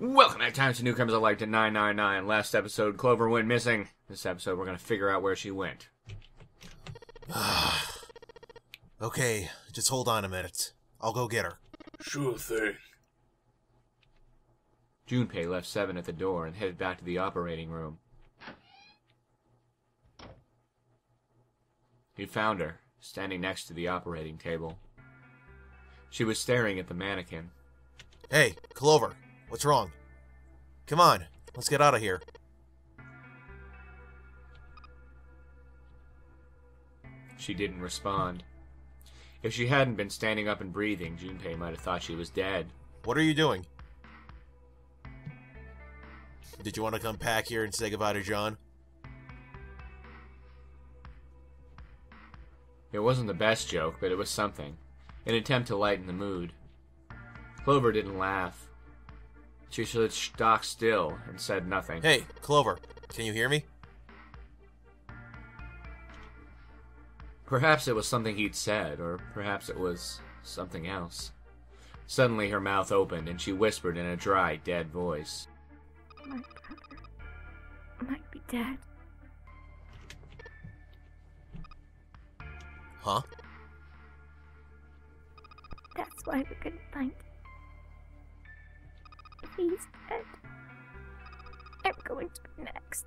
Welcome back time to Newcomers Alike to 999. Last episode, Clover went missing. This episode, we're going to figure out where she went. Okay, just hold on a minute. I'll go get her. Sure thing. Junpei left Seven at the door and headed back to the operating room. He found her, standing next to the operating table. She was staring at the mannequin. Hey, Clover, what's wrong? Come on, let's get out of here. She didn't respond. If she hadn't been standing up and breathing, Junpei might have thought she was dead. What are you doing? Did you want to come back here and say goodbye to John? It wasn't the best joke, but it was something. An attempt to lighten the mood. Clover didn't laugh. She stood stock still and said nothing. Hey, Clover, can you hear me? Perhaps it was something he'd said, or perhaps it was something else. Suddenly her mouth opened and she whispered in a dry, dead voice. My brother might be dead. Huh? That's why we couldn't find him. If he's dead, I'm going to be next.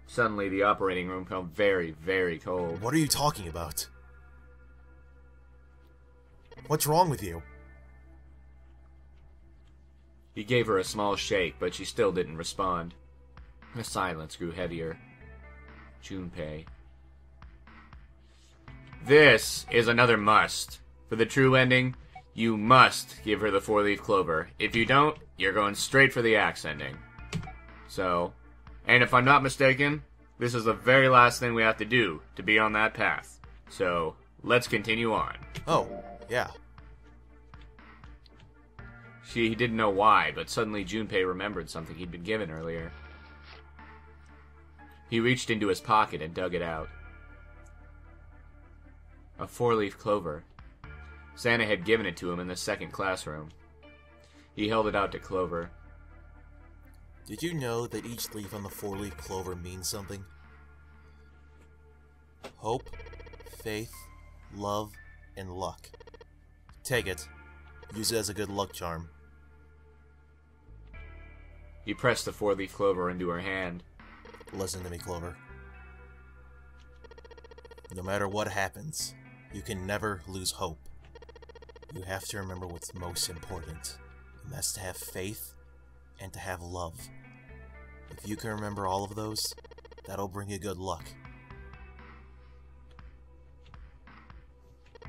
Suddenly the operating room felt very, very cold. What are you talking about? What's wrong with you? He gave her a small shake, but she still didn't respond. The silence grew heavier. Junpei. This is another must. For the true ending, you must give her the 4-leaf clover. If you don't, you're going straight for the axe ending. So, and if I'm not mistaken, this is the very last thing we have to do to be on that path. So, let's continue on. Oh, yeah. She didn't know why, but suddenly Junpei remembered something he'd been given earlier. He reached into his pocket and dug it out. A 4-leaf clover. Santa had given it to him in the second classroom. He held it out to Clover. Did you know that each leaf on the 4-leaf clover means something? Hope, faith, love, and luck. Take it. Use it as a good luck charm. He pressed the 4-leaf clover into her hand. Listen to me, Clover. No matter what happens, you can never lose hope. You have to remember what's most important, and that's to have faith and to have love. If you can remember all of those, that'll bring you good luck.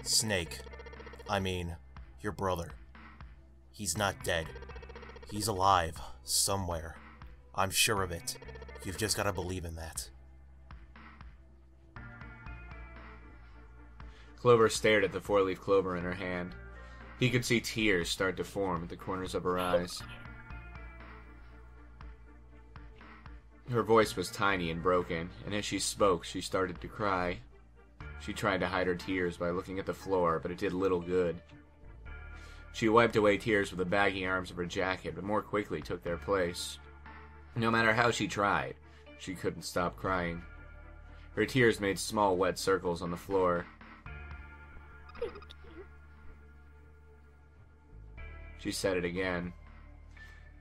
Snake. I mean, your brother. He's not dead. He's alive, somewhere. I'm sure of it. You've just gotta believe in that. Clover stared at the 4-leaf clover in her hand. He could see tears start to form at the corners of her eyes. Her voice was tiny and broken, and as she spoke, she started to cry. She tried to hide her tears by looking at the floor, but it did little good. She wiped away tears with the baggy arms of her jacket, but more quickly took their place. No matter how she tried, she couldn't stop crying. Her tears made small wet circles on the floor. Thank you. She said it again.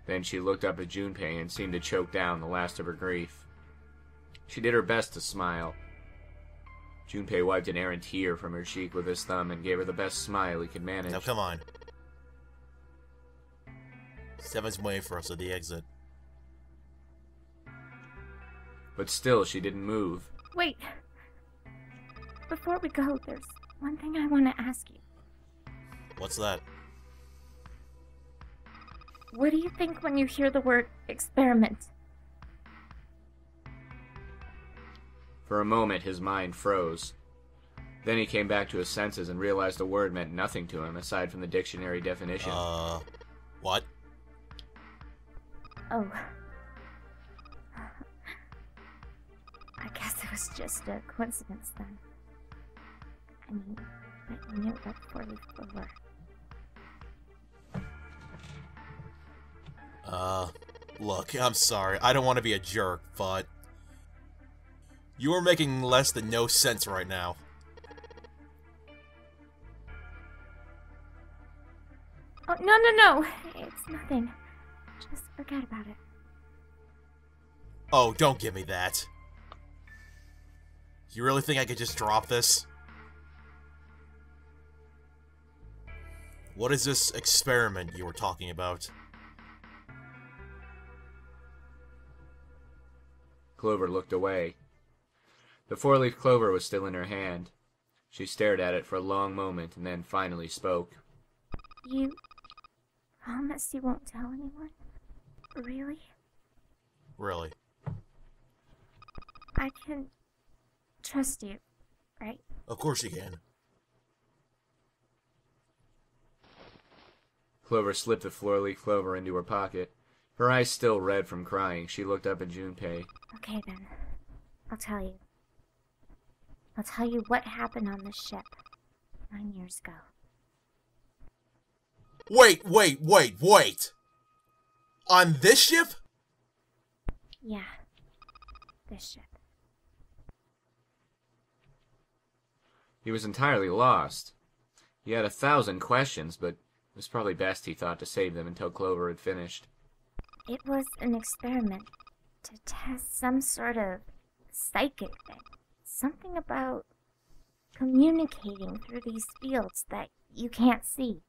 Then she looked up at Junpei and seemed to choke down the last of her grief. She did her best to smile. Junpei wiped an errant tear from her cheek with his thumb and gave her the best smile he could manage. Now come on. Seven's waiting for us at the exit. But still, she didn't move. Wait. Before we go, there's one thing I want to ask you. What's that? What do you think when you hear the word experiment? For a moment, his mind froze. Then he came back to his senses and realized the word meant nothing to him aside from the dictionary definition. What? Oh. I guess it was just a coincidence then. I mean, but you knew about 4-leaf clover. Look, I'm sorry. I don't want to be a jerk, but you are making less than no sense right now. Oh, no. It's nothing. Just forget about it. Oh, don't give me that. You really think I could just drop this? What is this experiment you were talking about? Clover looked away. The four-leaf clover was still in her hand. She stared at it for a long moment and then finally spoke. You promise you won't tell anyone? Really? Really? I can trust you, right? Of course you can. Clover slipped the four-leaf clover into her pocket. Her eyes still red from crying, she looked up at Junpei. Okay then. I'll tell you. I'll tell you what happened on the ship 9 years ago. Wait! On this ship? Yeah. This ship. He was entirely lost. He had 1,000 questions, but it was probably best, he thought, to save them until Clover had finished. It was an experiment to test some sort of psychic thing. Something about communicating through these fields that you can't see.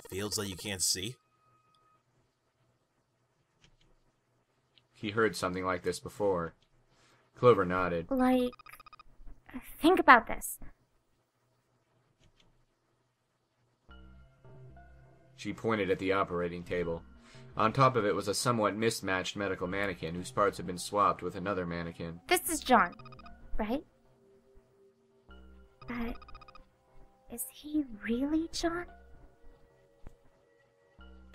Fields that you can't see? He heard something like this before. Clover nodded. Like, think about this. She pointed at the operating table. On top of it was a somewhat mismatched medical mannequin whose parts had been swapped with another mannequin. This is John, right? But is he really John?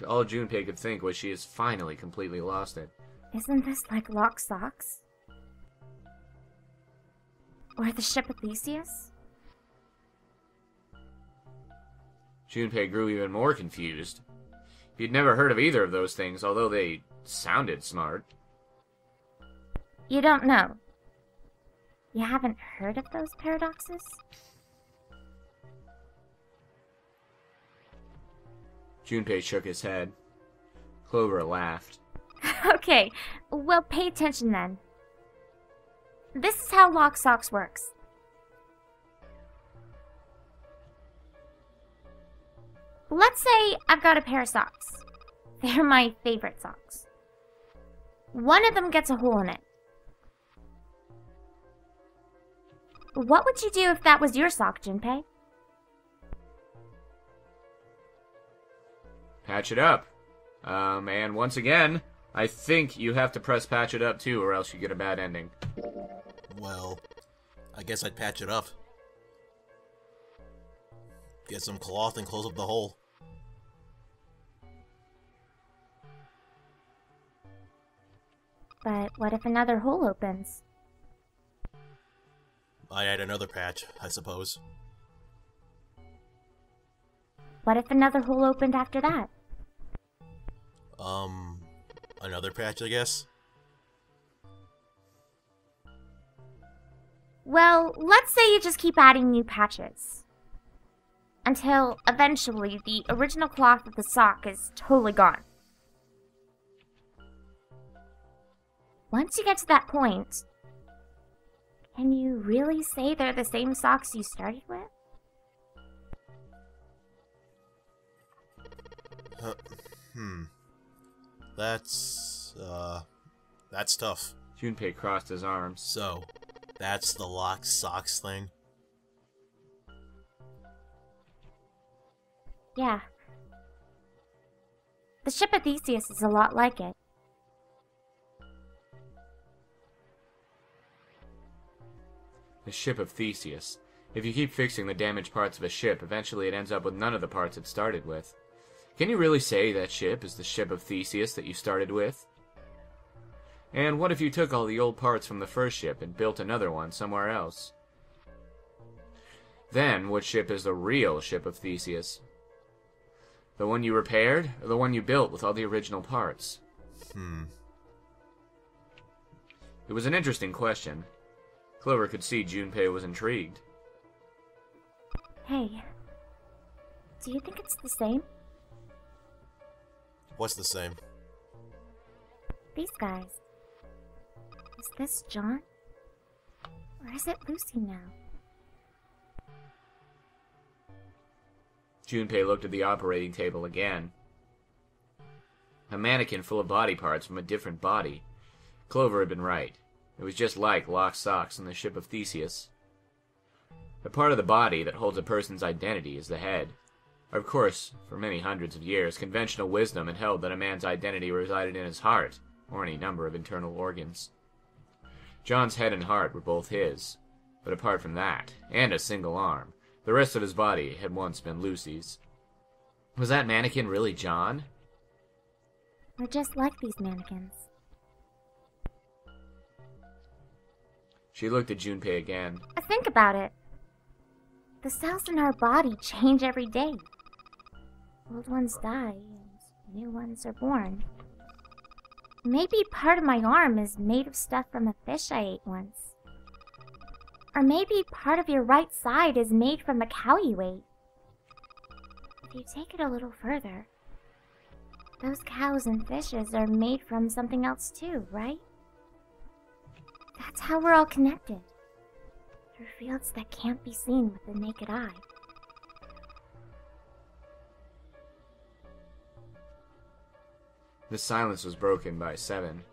All Junpei could think was she has finally completely lost it. Isn't this like Lock Socks? Or the ship of Theseus? Junpei grew even more confused. He'd never heard of either of those things, although they sounded smart. You don't know. You haven't heard of those paradoxes? Junpei shook his head. Clover laughed. Okay, well, pay attention then. This is how Lock Socks works. Let's say I've got a pair of socks. They're my favorite socks. One of them gets a hole in it. What would you do if that was your sock, Junpei? Patch it up. And once again, I think you have to press patch it up too, or else you get a bad ending. Well, I guess I'd patch it up. Get some cloth and close up the hole. But what if another hole opens? I'd add another patch, I suppose. What if another hole opened after that? Another patch, I guess? Well, let's say you just keep adding new patches. Until, eventually, the original cloth of the sock is totally gone. Once you get to that point, can you really say they're the same socks you started with? That's tough. Junpei crossed his arms. So, that's the Lock Socks thing? Yeah. The ship of Theseus is a lot like it. The ship of Theseus. If you keep fixing the damaged parts of a ship, eventually it ends up with none of the parts it started with. Can you really say that ship is the ship of Theseus that you started with? And what if you took all the old parts from the first ship and built another one somewhere else? Then, what ship is the real ship of Theseus? The one you repaired, or the one you built with all the original parts? It was an interesting question. Clover could see Junpei was intrigued. Hey, do you think it's the same? What's the same? These guys. Is this John? Or is it Lucy now? Junpei looked at the operating table again. A mannequin full of body parts from a different body. Clover had been right. It was just like Locke's socks on the ship of Theseus. The part of the body that holds a person's identity is the head. Of course, for many hundreds of years, conventional wisdom had held that a man's identity resided in his heart, or any number of internal organs. John's head and heart were both his, but apart from that, and a single arm, the rest of his body had once been Lucy's. Was that mannequin really John? We're just like these mannequins. She looked at Junpei again. Think about it. The cells in our body change every day. Old ones die, and new ones are born. Maybe part of my arm is made of stuff from a fish I ate once. Or maybe part of your right side is made from a cow you ate. If you take it a little further, those cows and fishes are made from something else too, right? That's how we're all connected. Through fields that can't be seen with the naked eye. The silence was broken by Seven.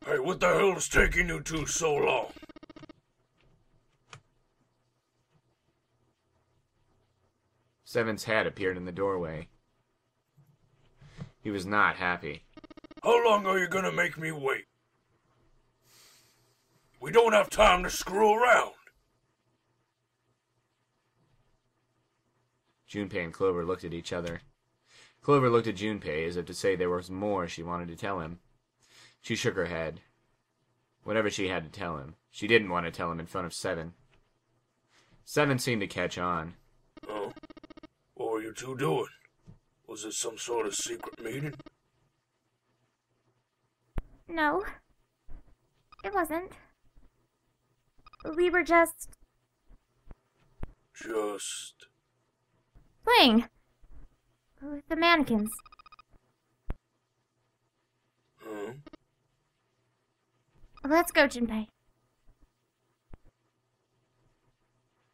Hey, what the hell is taking you two so long? Seven's head appeared in the doorway. He was not happy. How long are you gonna make me wait? We don't have time to screw around. Junpei and Clover looked at each other. Clover looked at Junpei as if to say there was more she wanted to tell him. She shook her head. Whatever she had to tell him, she didn't want to tell him in front of Seven. Seven seemed to catch on. Oh? What were you two doing? Was it some sort of secret meeting? No. It wasn't. We were just... playing. With the mannequins. Huh? Let's go, Junpei.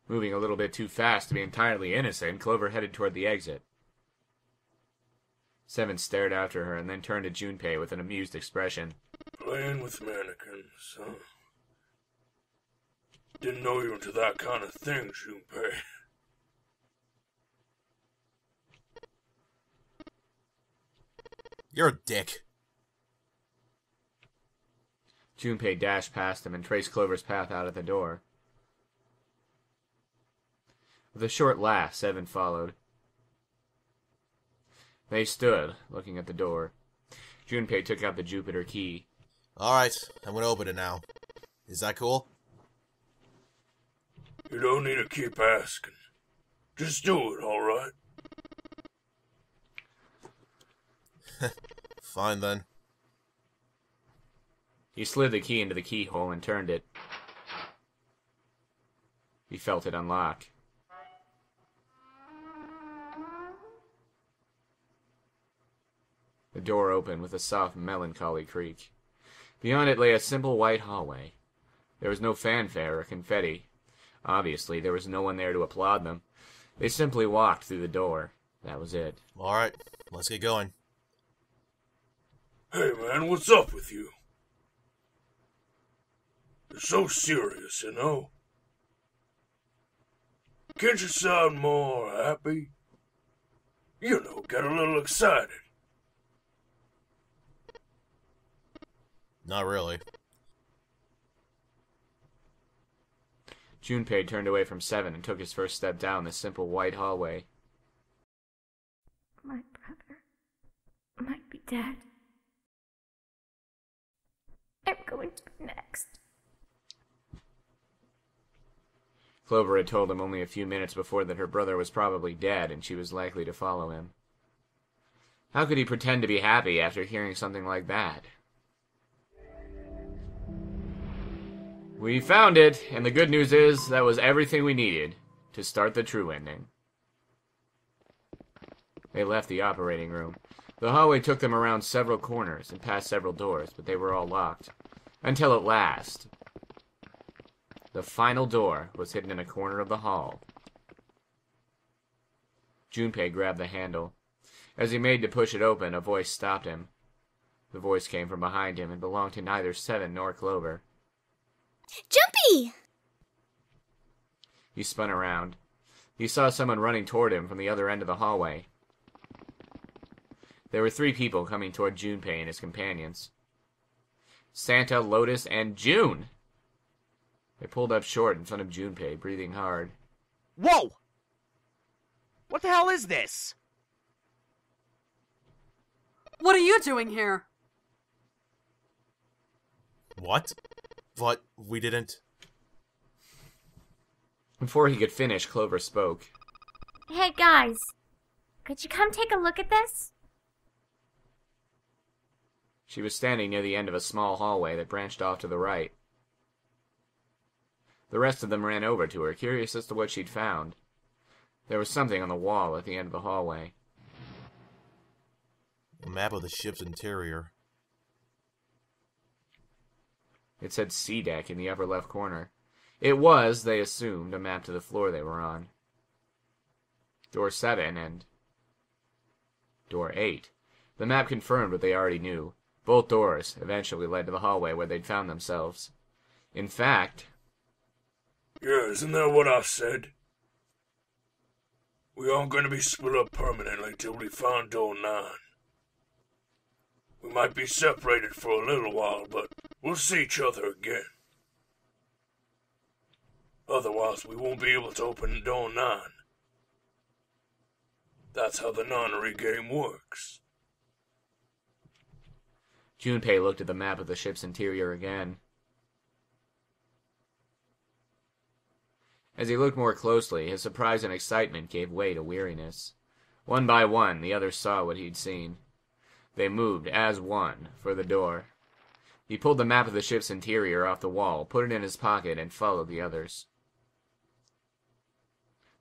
Moving a little bit too fast to be entirely innocent, Clover headed toward the exit. Seven stared after her and then turned to Junpei with an amused expression. Playing with mannequins, huh? Didn't know you were into that kind of thing, Junpei. You're a dick. Junpei dashed past him and traced Clover's path out of the door. With a short laugh, Seven followed. They stood, looking at the door. Junpei took out the Jupiter key. Alright, I'm gonna open it now. Is that cool? You don't need to keep asking. Just do it, alright? Fine then. He slid the key into the keyhole and turned it. He felt it unlock. The door opened with a soft, melancholy creak. Beyond it lay a simple white hallway. There was no fanfare or confetti. Obviously, there was no one there to applaud them. They simply walked through the door. That was it. Alright, let's get going. Hey man, what's up with you? You're so serious, you know? Can't you sound more happy? You know, get a little excited. Not really. Junpei turned away from Seven and took his first step down the simple white hallway. My brother might be dead. I'm going to be next. Clover had told him only a few minutes before that her brother was probably dead and she was likely to follow him. How could he pretend to be happy after hearing something like that? We found it, and the good news is that was everything we needed to start the true ending. They left the operating room. The hallway took them around several corners and past several doors, but they were all locked. Until at last, the final door was hidden in a corner of the hall. Junpei grabbed the handle. As he made to push it open, a voice stopped him. The voice came from behind him and belonged to neither Seven nor Clover. Junpei! He spun around. He saw someone running toward him from the other end of the hallway. There were 3 people coming toward Junpei and his companions. Santa, Lotus, and June! They pulled up short in front of Junpei, breathing hard. Whoa! What the hell is this? What are you doing here? What? But we didn't... Before he could finish, Clover spoke. Hey guys, could you come take a look at this? She was standing near the end of a small hallway that branched off to the right. The rest of them ran over to her, curious as to what she'd found. There was something on the wall at the end of the hallway. A map of the ship's interior. It said C deck in the upper left corner. It was, they assumed, a map to the floor they were on. Door 7 and Door 8. The map confirmed what they already knew. Both doors eventually led to the hallway where they'd found themselves. In fact... Yeah, isn't that what I said? We aren't going to be split up permanently till we find door 9. We might be separated for a little while, but we'll see each other again. Otherwise, we won't be able to open door 9. That's how the nonary game works. Junpei looked at the map of the ship's interior again. As he looked more closely, his surprise and excitement gave way to weariness. One by one, the others saw what he'd seen. They moved, as one, for the door. He pulled the map of the ship's interior off the wall, put it in his pocket, and followed the others.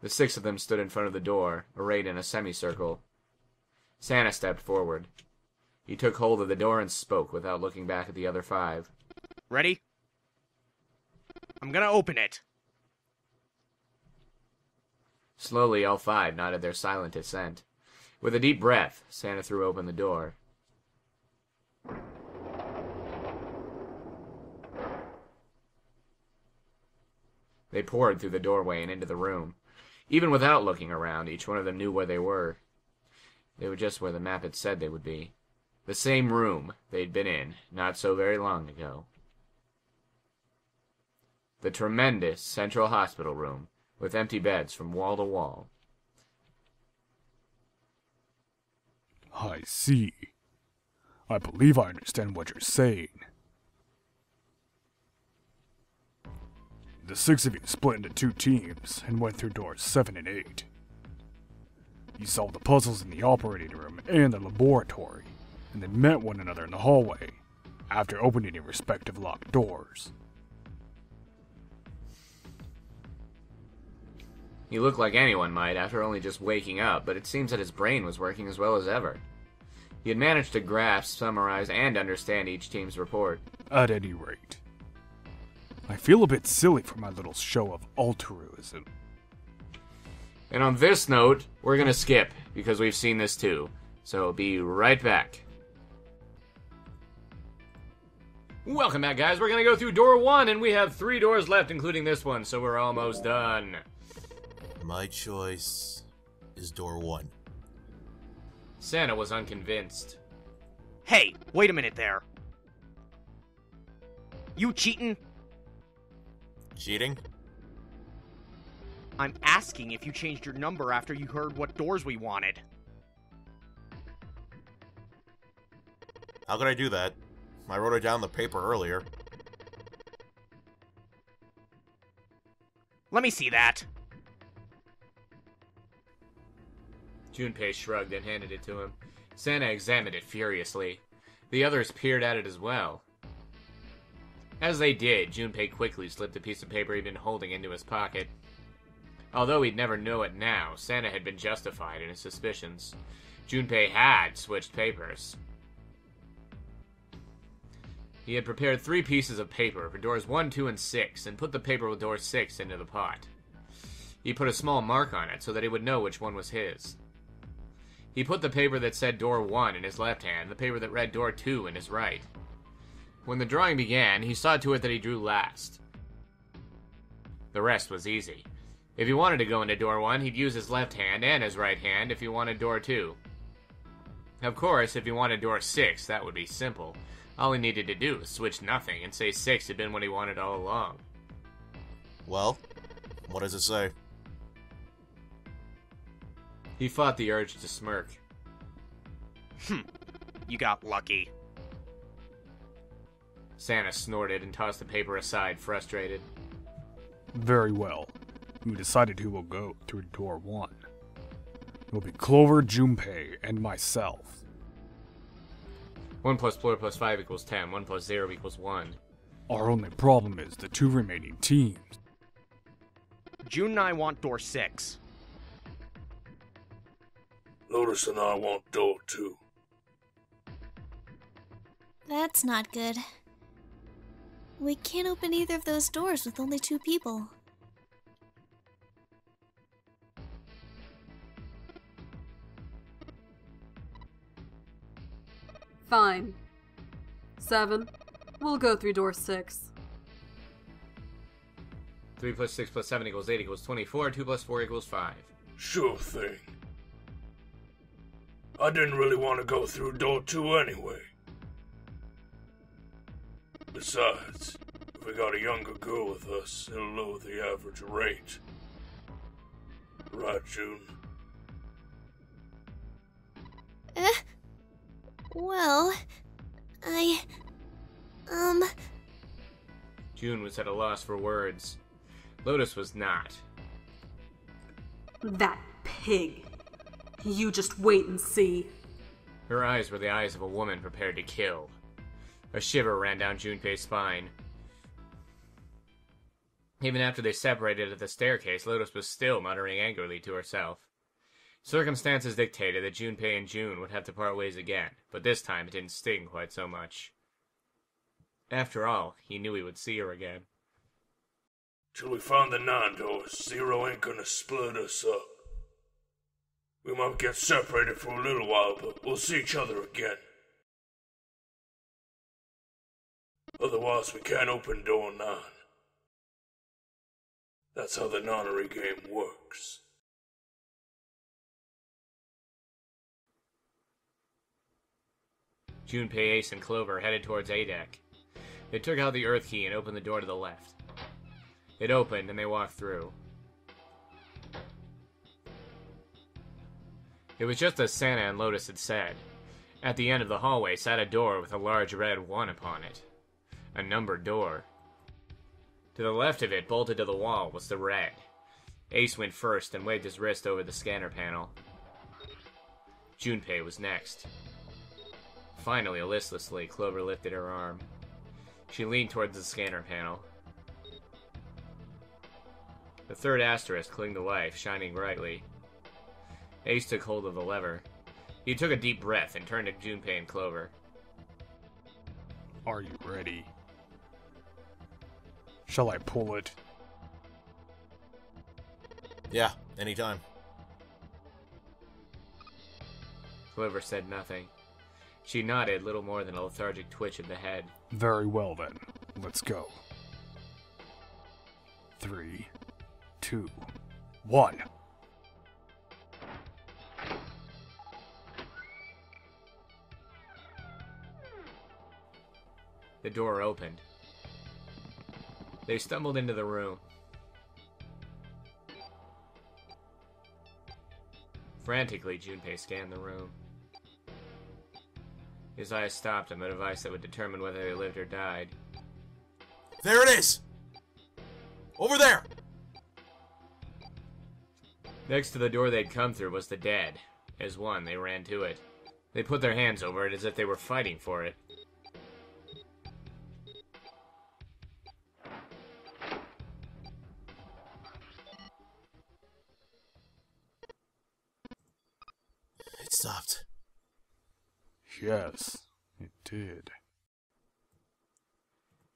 The 6 of them stood in front of the door, arrayed in a semicircle. Santa stepped forward. He took hold of the door and spoke without looking back at the other 5. Ready? I'm gonna open it. Slowly, all 5 nodded their silent assent. With a deep breath, Santa threw open the door. They poured through the doorway and into the room. Even without looking around, each one of them knew where they were. They were just where the map had said they would be. The same room they'd been in not so very long ago. The tremendous central hospital room, with empty beds from wall to wall. I see. I believe I understand what you're saying. The 6 of you split into 2 teams and went through doors 7 and 8. You solved the puzzles in the operating room and the laboratory, and then met one another in the hallway, after opening your respective locked doors. He looked like anyone might after only just waking up, but it seems that his brain was working as well as ever. He had managed to grasp, summarize, and understand each team's report. At any rate, I feel a bit silly for my little show of altruism. And on this note, we're gonna skip, because we've seen this too. So be right back. Welcome back, guys. We're gonna go through door 1, and we have 3 doors left, including this one, so we're almost done. My choice is door 1. Santa was unconvinced. Hey, wait a minute there. You cheating? Cheating? I'm asking if you changed your number after you heard what doors we wanted. How could I do that? I wrote it down on the paper earlier. Let me see that. Junpei shrugged and handed it to him. Santa examined it furiously. The others peered at it as well. As they did, Junpei quickly slipped a piece of paper he'd been holding into his pocket. Although he'd never know it now, Santa had been justified in his suspicions. Junpei had switched papers. He had prepared 3 pieces of paper for doors 1, 2, and 6, and put the paper with door 6 into the pot. He put a small mark on it so that he would know which one was his. He put the paper that said door 1 in his left hand, the paper that read door 2 in his right. When the drawing began, he saw to it that he drew last. The rest was easy. If he wanted to go into door 1, he'd use his left hand and his right hand if he wanted door 2. Of course, if he wanted door 6, that would be simple. All he needed to do was switch nothing and say 6 had been what he wanted all along. Well, what does it say? He fought the urge to smirk. You got lucky. Santa snorted and tossed the paper aside, frustrated. Very well. We decided who will go through door 1. It will be Clover, Junpei, and myself. 1 plus 4 plus 5 equals 10. 1 plus 0 equals 1. Our only problem is the 2 remaining teams. June and I want door 6. Lotus and I want door 2. That's not good. We can't open either of those doors with only 2 people. Fine. 7. We'll go through door 6. 3 plus 6 plus 7 equals 8 equals 24. 2 plus 4 equals 5. Sure thing. I didn't really want to go through door 2 anyway. Besides, if we got a younger girl with us, it'll lower the average rate. Right, June? Well, June was at a loss for words. Lotus was not. That pig. You just wait and see. Her eyes were the eyes of a woman prepared to kill. A shiver ran down Junpei's spine. Even after they separated at the staircase, Lotus was still muttering angrily to herself. Circumstances dictated that Junpei and June would have to part ways again, but this time it didn't sting quite so much. After all, he knew he would see her again. Till we find the 9 doors, 0 ain't gonna split us up. We might get separated for a little while, but we'll see each other again. Otherwise, we can't open door 9. That's how the nonary game works. Junpei, Ace, and Clover headed towards A-Deck. They took out the Earth key and opened the door to the left. It opened, and they walked through. It was just as Santa and Lotus had said. At the end of the hallway sat a door with a large red 1 upon it. A numbered door. To the left of it, bolted to the wall, was the red. Ace went first and waved his wrist over the scanner panel. Junpei was next. Finally, listlessly, Clover lifted her arm. She leaned towards the scanner panel. The third asterisk clinged to life, shining brightly. Ace took hold of the lever. He took a deep breath and turned to Junpei and Clover. Are you ready? Shall I pull it? Yeah, anytime. Clover said nothing. She nodded, little more than a lethargic twitch of the head. Very well then. Let's go. 3, 2, 1. The door opened. They stumbled into the room. Frantically, Junpei scanned the room. His eyes stopped on the device that would determine whether they lived or died. There it is! Over there! Next to the door they'd come through was the dead. As one, they ran to it. They put their hands over it as if they were fighting for it. It stopped. Yes, it did.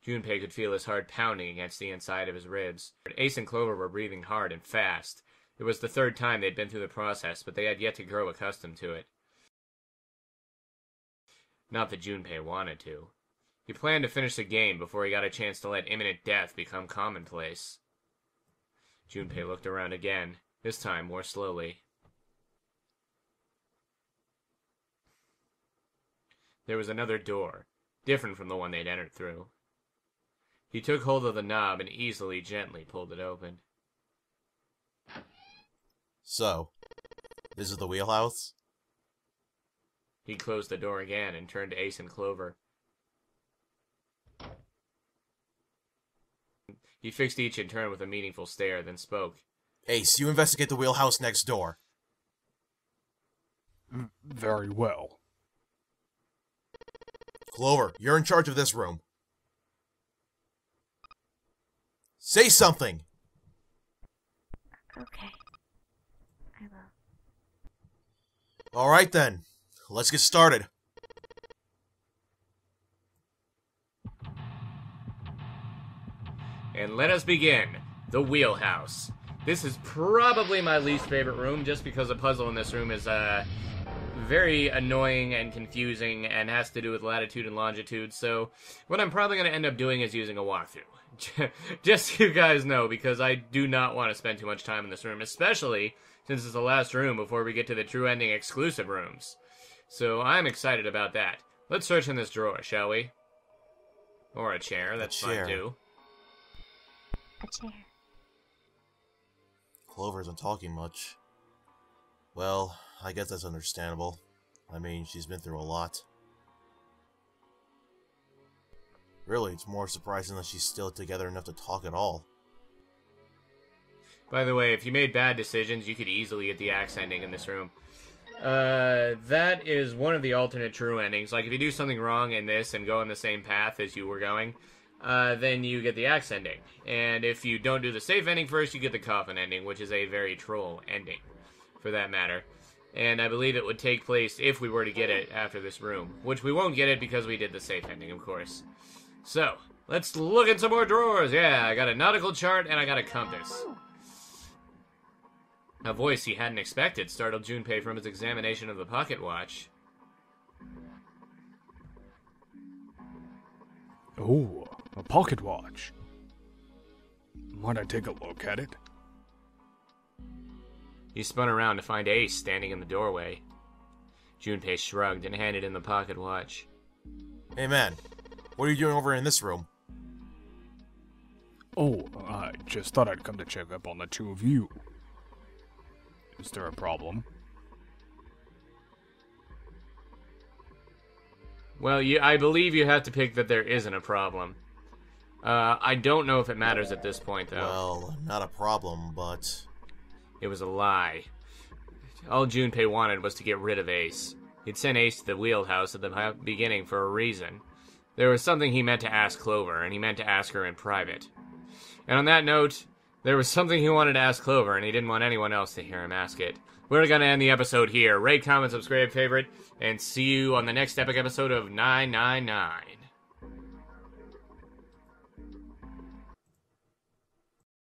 Junpei could feel his heart pounding against the inside of his ribs. Ace and Clover were breathing hard and fast. It was the third time they'd been through the process, but they had yet to grow accustomed to it. Not that Junpei wanted to. He planned to finish the game before he got a chance to let imminent death become commonplace. Junpei looked around again, this time more slowly. There was another door, different from the one they'd entered through. He took hold of the knob and easily, gently pulled it open. So, this is the wheelhouse? He closed the door again and turned to Ace and Clover. He fixed each in turn with a meaningful stare, then spoke. Ace, you investigate the wheelhouse next door. Very well. Clover, you're in charge of this room. Say something! Okay. I will. Alright then, let's get started. And let us begin. The wheelhouse. This is probably my least favorite room, just because the puzzle in this room is, very annoying and confusing and has to do with latitude and longitude, so what I'm probably going to end up doing is using a walkthrough. Just so you guys know, because I do not want to spend too much time in this room, especially since it's the last room before we get to the true ending exclusive rooms. So I'm excited about that. Let's search in this drawer, shall we? Or a chair, that's fine too. A chair. Clover isn't talking much. Well, I guess that's understandable. I mean, she's been through a lot. Really, it's more surprising that she's still together enough to talk at all. By the way, if you made bad decisions, you could easily get the axe ending in this room. That is one of the alternate true endings. Like, if you do something wrong in this and go on the same path as you were going, then you get the axe ending. And if you don't do the safe ending first, you get the coffin ending, which is a very troll ending, for that matter. And I believe it would take place if we were to get it after this room, which we won't get it because we did the safe ending, of course. So, let's look at some more drawers. Yeah, I got a nautical chart and I got a compass. A voice he hadn't expected startled Junpei from his examination of the pocket watch. Oh, a pocket watch. Might I take a look at it? He spun around to find Ace standing in the doorway. Junpei shrugged and handed him the pocket watch. Hey man, what are you doing over in this room? Oh, I just thought I'd come to check up on the two of you. Is there a problem? Well, I believe you have to pick that there isn't a problem. I don't know if it matters at this point, though. Well, not a problem, but... It was a lie. All Junpei wanted was to get rid of Ace. He'd sent Ace to the wheelhouse at the beginning for a reason. There was something he meant to ask Clover, and he meant to ask her in private. And on that note, there was something he wanted to ask Clover, and he didn't want anyone else to hear him ask it. We're going to end the episode here. Rate, comment, subscribe, favorite, and see you on the next epic episode of 999.